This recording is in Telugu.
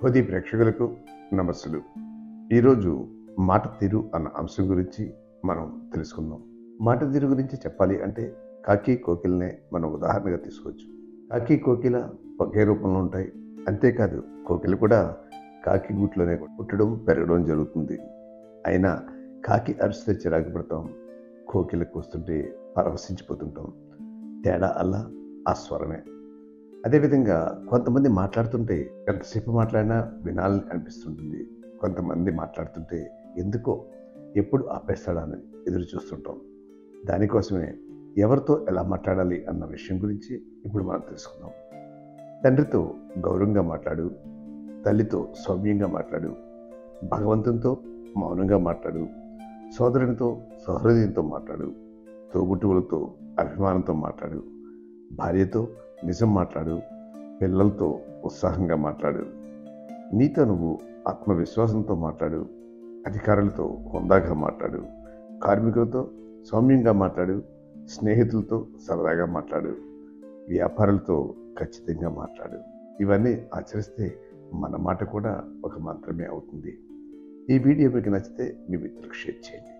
హోదీ ప్రేక్షకులకు నమస్సులు. ఈరోజు మాట తీరు అన్న అంశం గురించి మనం తెలుసుకుందాం. మాట తీరు గురించి చెప్పాలి అంటే కాకి కోకిలనే మనం ఉదాహరణగా తీసుకోవచ్చు. కాకి కోకిల ఒకే రూపంలో ఉంటాయి. అంతేకాదు కోకిల కూడా కాకి గూట్లోనే పుట్టడం పెరగడం జరుగుతుంది. అయినా కాకి అరిస్తే చిరాకు పడతాం, కోకిలకు వస్తుంటే పరవశించిపోతుంటాం. తేడా అలా ఆ స్వరమే. అదేవిధంగా కొంతమంది మాట్లాడుతుంటే ఎంతసేపు మాట్లాడినా వినాలని అనిపిస్తుంటుంది. కొంతమంది మాట్లాడుతుంటే ఎందుకో ఎప్పుడు ఆపేస్తాడా అని ఎదురు చూస్తుంటాం. దానికోసమే ఎవరితో ఎలా మాట్లాడాలి అన్న విషయం గురించి ఇప్పుడు మనం తెలుసుకుందాం. తండ్రితో గౌరవంగా మాట్లాడు, తల్లితో సౌమ్యంగా మాట్లాడు, భగవంతునితో మౌనంగా మాట్లాడు, సోదరునితో సహృదయంతో మాట్లాడు, తోబుట్టువులతో అభిమానంతో మాట్లాడు, భార్యతో నిజం మాట్లాడు, పిల్లలతో ఉత్సాహంగా మాట్లాడు, నీతో నువ్వు ఆత్మవిశ్వాసంతో మాట్లాడు, అధికారులతో హుందాగా మాట్లాడు, కార్మికులతో సౌమ్యంగా మాట్లాడు, స్నేహితులతో సరదాగా మాట్లాడు, వ్యాపారులతో ఖచ్చితంగా మాట్లాడు. ఇవన్నీ ఆచరిస్తే మన మాట కూడా ఒక మంత్రమే అవుతుంది. ఈ వీడియో మీకు నచ్చితే మీ మిత్రులకు షేర్ చేయండి.